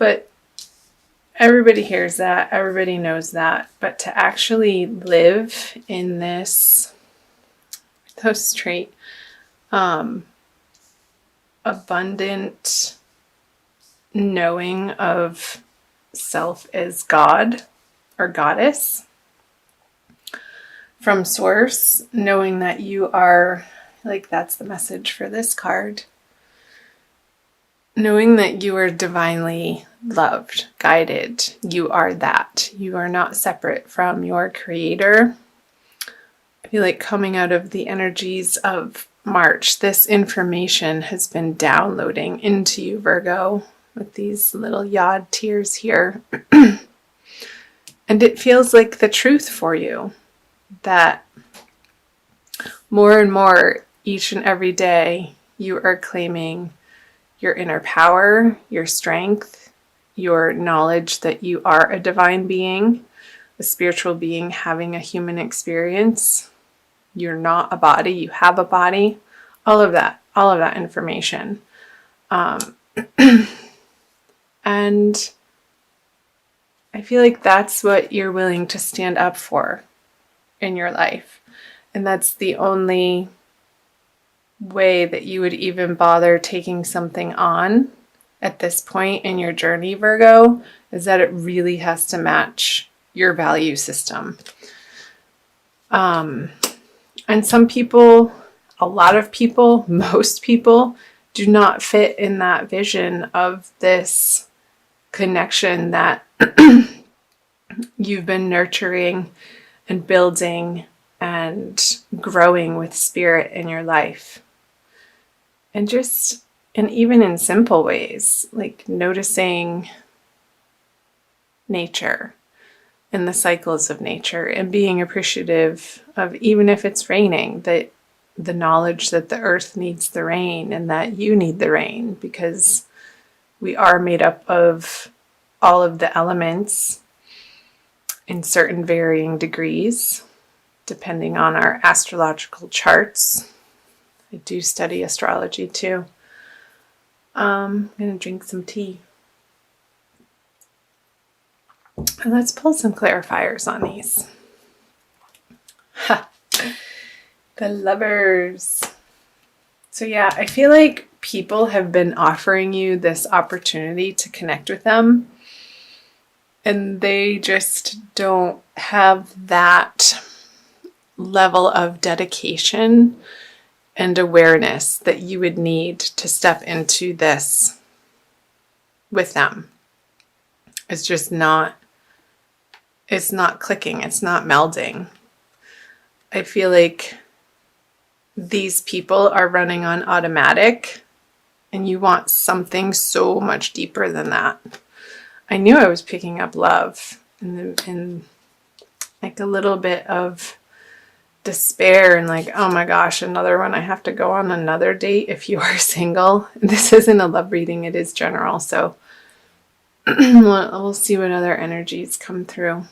But everybody hears that, everybody knows that, but to actually live in this straight, abundant knowing of self as God or goddess from source, knowing that you are, like, that's the message for this card, knowing that you are divinely loved, guided. You are that. You are not separate from your creator. I feel like coming out of the energies of March, this information has been downloading into you, Virgo, with these little yod tears here. And it feels like the truth for you, that more and more each and every day you are claiming your inner power, your strength, your knowledge that you are a divine being, a spiritual being having a human experience. You're not a body, you have a body. All of that information. And I feel like that's what you're willing to stand up for in your life. And that's the only way that you would even bother taking something on at this point in your journey, Virgo, is that it really has to match your value system. And some people, a lot of people, most people do not fit in that vision of this connection that you've been nurturing and building and growing with spirit in your life. And even in simple ways, like noticing nature and the cycles of nature and being appreciative of, even if it's raining, that the knowledge that the earth needs the rain and that you need the rain, because we are made up of all of the elements in certain varying degrees, depending on our astrological charts. I do study astrology too. I'm going to drink some tea. And let's pull some clarifiers on these. Ha! The Lovers. So yeah, I feel like people have been offering you this opportunity to connect with them, and they just don't have that level of dedication and awareness that you would need to step into this with them. It's just not, it's not clicking, it's not melding. I feel like these people are running on automatic and you want something so much deeper than that. I knew I was picking up love and like a little bit of despair and like, oh my gosh, another one. I have to go on another date if you are single. This isn't a love reading, it is general. So we'll see what other energies come through.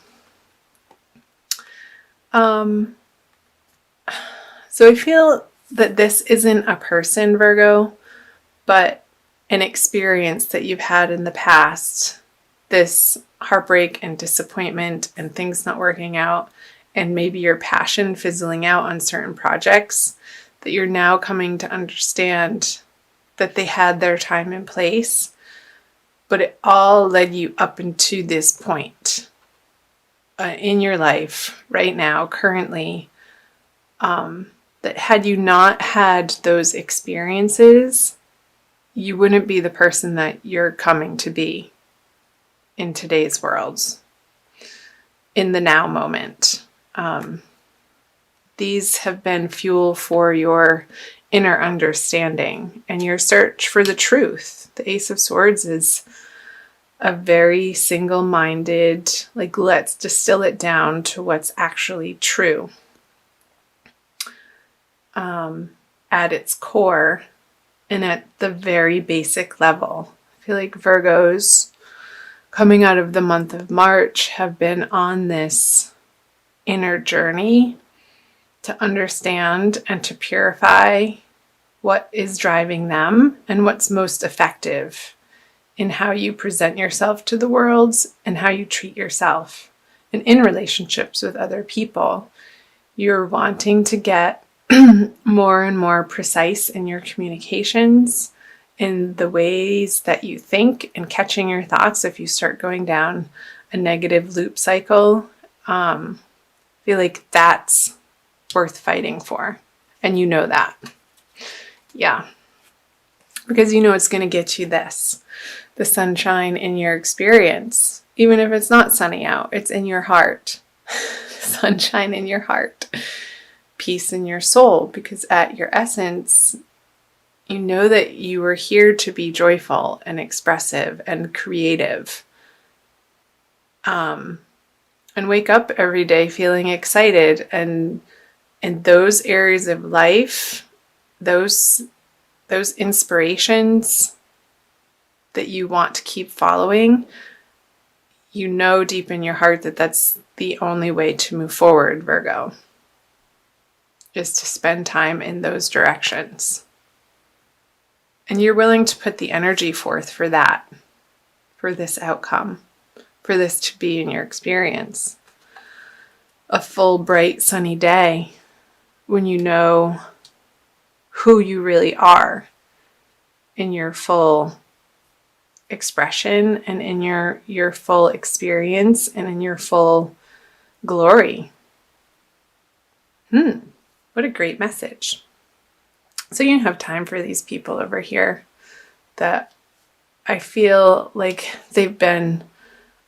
So I feel that this isn't a person, Virgo, but an experience that you've had in the past. This heartbreak and disappointment and things not working out, and maybe your passion fizzling out on certain projects, that you're now coming to understand that they had their time and place, but it all led you up into this point in your life right now, currently, that had you not had those experiences, you wouldn't be the person that you're coming to be in today's world, in the now moment. These have been fuel for your inner understanding and your search for the truth. The Ace of Swords is a very single-minded, like, let's distill it down to what's actually true. At its core and at the very basic level. I feel like Virgos coming out of the month of March have been on this inner journey to understand and to purify what is driving them and what's most effective in how you present yourself to the world and how you treat yourself. And in relationships with other people, you're wanting to get more and more precise in your communications, in the ways that you think, and catching your thoughts if you start going down a negative loop cycle. I feel like that's worth fighting for. And you know that. Yeah. Because you know it's going to get you this. The sunshine in your experience. Even if it's not sunny out, it's in your heart. Sunshine in your heart. Peace in your soul. Because at your essence, you know that you were here to be joyful and expressive and creative. And wake up every day feeling excited. And in those areas of life, those inspirations that you want to keep following, you know deep in your heart that that's the only way to move forward, Virgo, is to spend time in those directions. And you're willing to put the energy forth for that, for this outcome, for this to be in your experience. A full, bright, sunny day when you know who you really are in your full expression and in your full experience and in your full glory. What a great message. So you have time for these people over here that I feel like they've been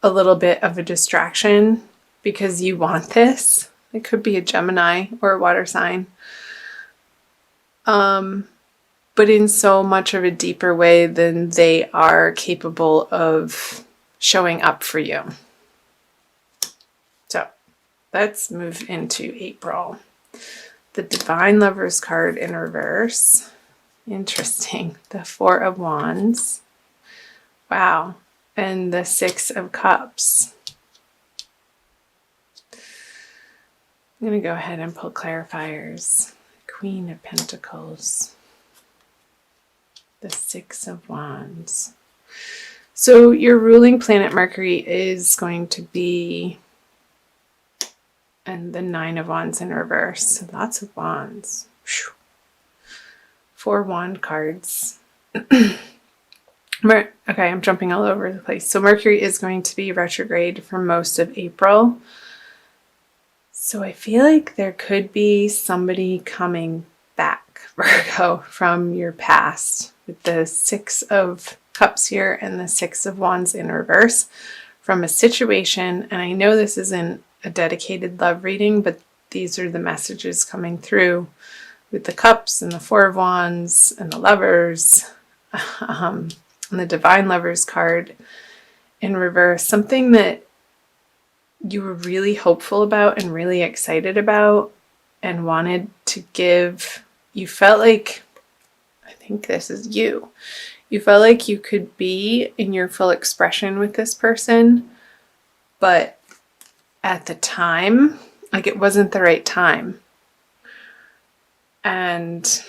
a little bit of a distraction because you want this. It could be a Gemini or a water sign. But in so much of a deeper way than they are capable of showing up for you. So let's move into April. The Divine Lovers card in reverse. Interesting. The Four of Wands. Wow. And the Six of Cups. I'm going to go ahead and pull clarifiers. Queen of Pentacles. The Six of Wands. So your ruling planet Mercury is going to be, and the Nine of Wands in reverse. So lots of wands. Whew. 4 wand cards. Okay, I'm jumping all over the place. So Mercury is going to be retrograde for most of April. So I feel like there could be somebody coming back, Virgo, from your past with the Six of Cups here and the Six of Wands in reverse from a situation. And I know this isn't a dedicated love reading, but these are the messages coming through with the Cups and the Four of Wands and the Lovers and the Divine Lovers card in reverse. Something that you were really hopeful about and really excited about and wanted to give. You felt like, I think this is you. You felt like you could be in your full expression with this person, but at the time, like it wasn't the right time. And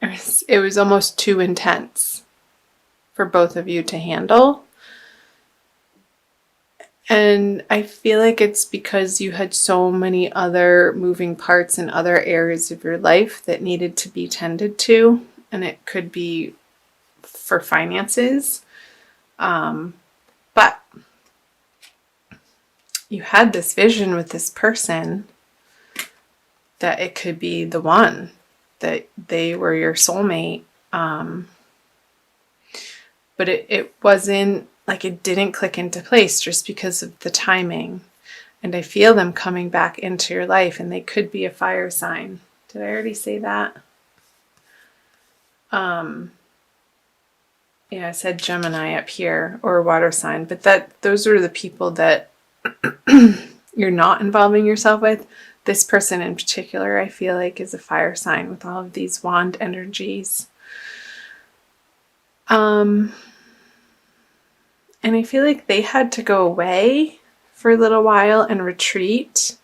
it was almost too intense for both of you to handle. And I feel like it's because you had so many other moving parts in other areas of your life that needed to be tended to. And it could be for finances. But you had this vision with this person that it could be the one, that they were your soulmate. But it wasn't, like it didn't click into place just because of the timing. And I feel them coming back into your life, and they could be a fire sign. Did I already say that? Yeah, I said Gemini up here, or a water sign, but those are the people that you're not involving yourself with. This person in particular, I feel like, is a fire sign with all of these wand energies. And I feel like they had to go away for a little while and retreat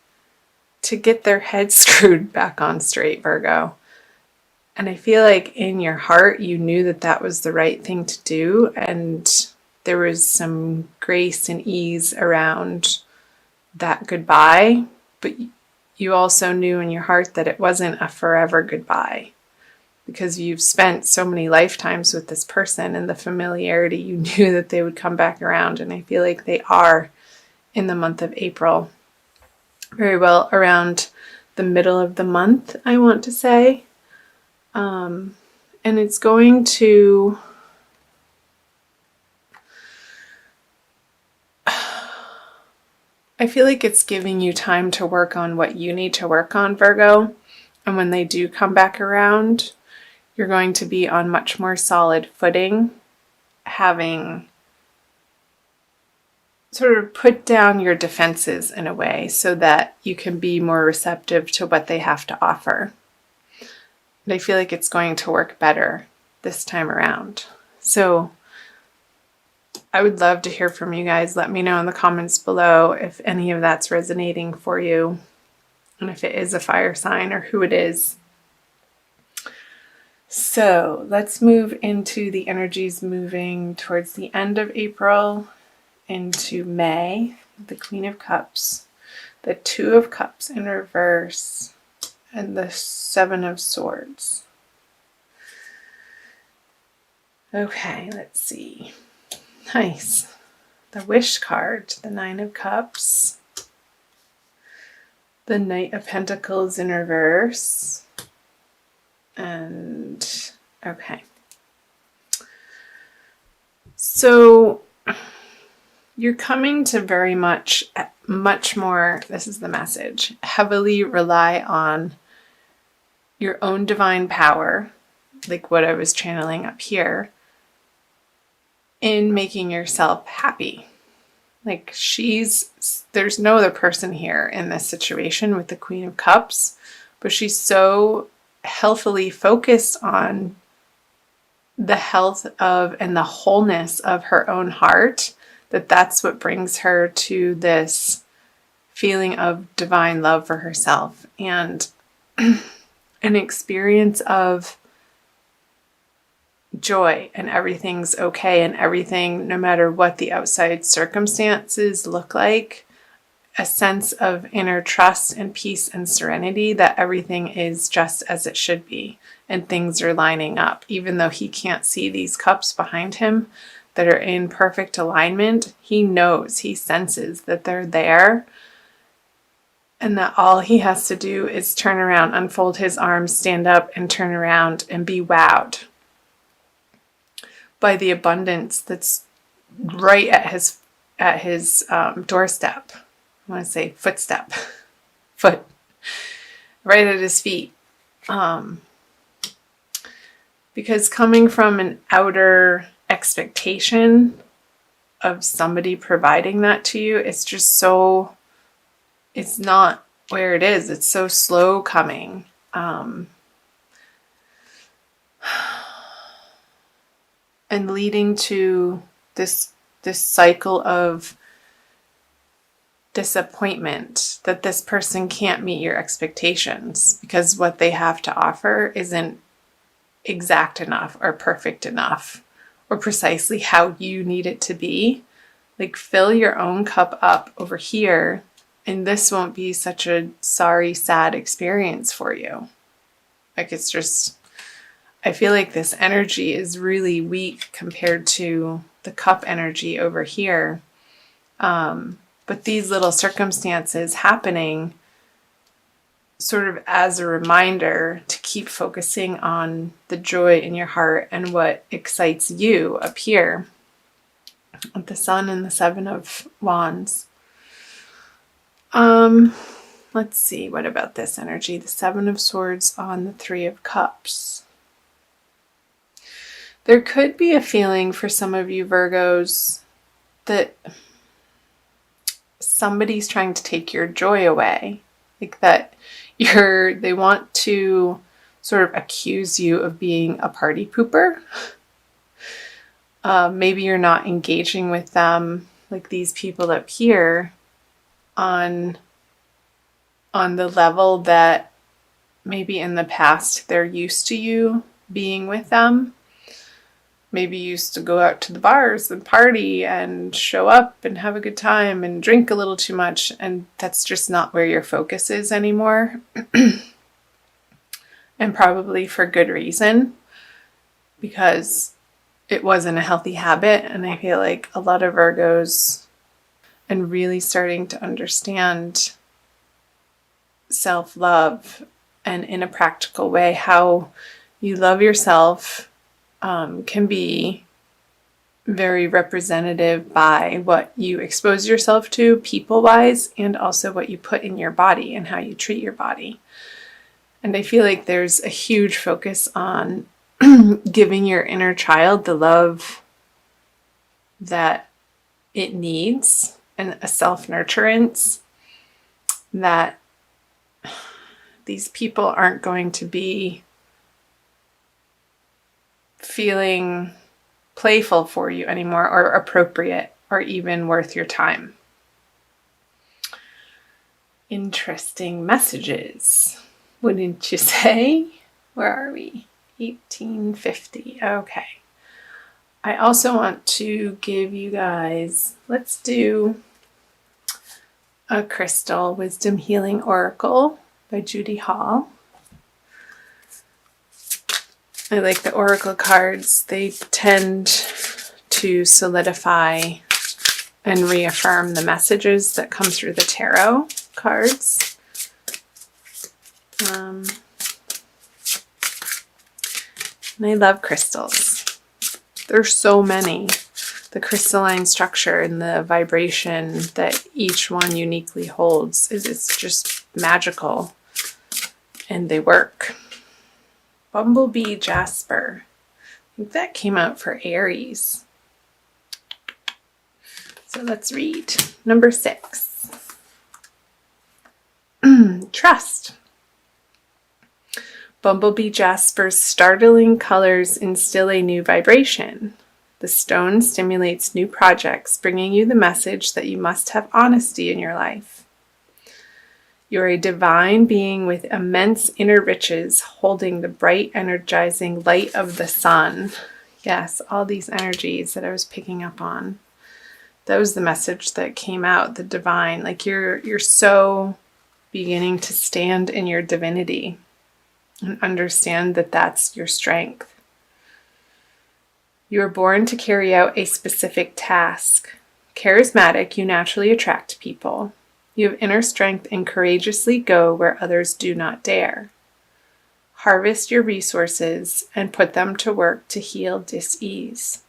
to get their heads screwed back on straight, Virgo. And I feel like in your heart, you knew that that was the right thing to do. And there was some grace and ease around that goodbye. But you also knew in your heart that it wasn't a forever goodbye, because you've spent so many lifetimes with this person, and the familiarity, you knew that they would come back around. And I feel like they are in the month of April. Very well around the middle of the month, I want to say. And it's going to, I feel like it's giving you time to work on what you need to work on, Virgo. And when they do come back around, you're going to be on much more solid footing, having sort of put down your defenses in a way so that you can be more receptive to what they have to offer. And I feel like it's going to work better this time around. So I would love to hear from you guys. Let me know in the comments below if any of that's resonating for you, and if it is a fire sign or who it is. So let's move into the energies moving towards the end of April into May. The Queen of Cups, the Two of Cups in reverse, and the Seven of Swords. Okay, let's see. Nice. The Wish card, the Nine of Cups, the Knight of Pentacles in reverse, and okay. So you're coming to very much more, this is the message, heavily rely on your own divine power, like what I was channeling up here, in making yourself happy. Like there's no other person here in this situation with the Queen of Cups, but she's so healthily focused on the health of and the wholeness of her own heart, that's what brings her to this feeling of divine love for herself and an experience of joy, and everything's okay, and everything, no matter what the outside circumstances look like, a sense of inner trust and peace and serenity that everything is just as it should be and things are lining up. Even though he can't see these cups behind him that are in perfect alignment, he knows, he senses that they're there, and that all he has to do is turn around, unfold his arms, stand up, and turn around and be wowed by the abundance that's right at his doorstep. I want to say footstep, foot, right at his feet. Because coming from an outer expectation of somebody providing that to you, it's just so, it's not where it is. It's so slow coming. And leading to this cycle of disappointment that this person can't meet your expectations because what they have to offer isn't exact enough or perfect enough or precisely how you need it to be. Like, fill your own cup up over here, and this won't be such a sorry, sad experience for you. Like, it's just, I feel like this energy is really weak compared to the cup energy over here. But these little circumstances happening sort of as a reminder to keep focusing on the joy in your heart and what excites you up here with the Sun and the Seven of Wands. Let's see, what about this energy? The Seven of Swords on the Three of Cups. There could be a feeling for some of you Virgos that somebody's trying to take your joy away. Like that they want to sort of accuse you of being a party pooper. Maybe you're not engaging with them, like these people up here, on the level that maybe in the past they're used to you being with them. Maybe you used to go out to the bars and party and show up and have a good time and drink a little too much, and that's just not where your focus is anymore. And probably for good reason, because it wasn't a healthy habit. And I feel like a lot of Virgos, and really starting to understand self-love and in a practical way how you love yourself, can be very representative by what you expose yourself to people-wise, and also what you put in your body and how you treat your body. And I feel like there's a huge focus on giving your inner child the love that it needs, and a self-nurturance that these people aren't going to be feeling playful for you anymore, or appropriate, or even worth your time. Interesting messages, wouldn't you say? Where are we? 1850. Okay. I also want to give you guys, let's do a Crystal Wisdom Healing Oracle by Judy Hall. I like the oracle cards. They tend to solidify and reaffirm the messages that come through the tarot cards. And I love crystals. There's so many. The crystalline structure and the vibration that each one uniquely holds is just magical, and they work. Bumblebee Jasper. I think that came out for Aries. So let's read. Number 6. Trust. Bumblebee Jasper's startling colors instill a new vibration. The stone stimulates new projects, bringing you the message that you must have honesty in your life. You're a divine being with immense inner riches, holding the bright, energizing light of the sun. Yes, all these energies that I was picking up on. That was the message that came out, the divine. Like you're so beginning to stand in your divinity and understand that that's your strength. You are born to carry out a specific task. Charismatic, you naturally attract people. You have inner strength and courageously go where others do not dare. Harvest your resources and put them to work to heal dis-ease.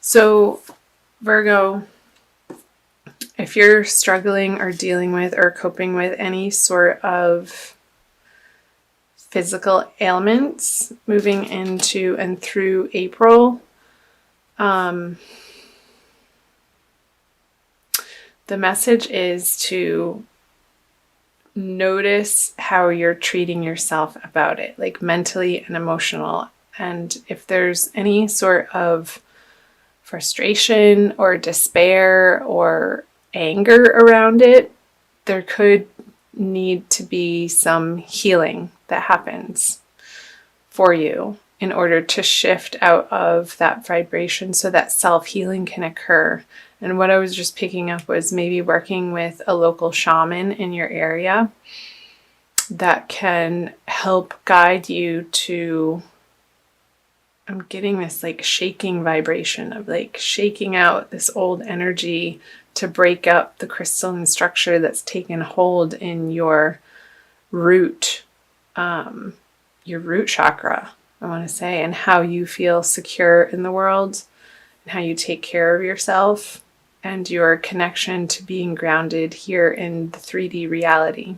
So, Virgo, if you're struggling or dealing with or coping with any sort of physical ailments moving into and through April, the message is to notice how you're treating yourself about it, like mentally and emotional. And if there's any sort of frustration or despair or anger around it, there could need to be some healing that happens for you in order to shift out of that vibration so that self-healing can occur. And what I was just picking up was maybe working with a local shaman in your area that can help guide you to, I'm getting this like shaking vibration of like shaking out this old energy to break up the crystalline structure that's taken hold in your root chakra, I want to say, and how you feel secure in the world and how you take care of yourself and your connection to being grounded here in the 3D reality.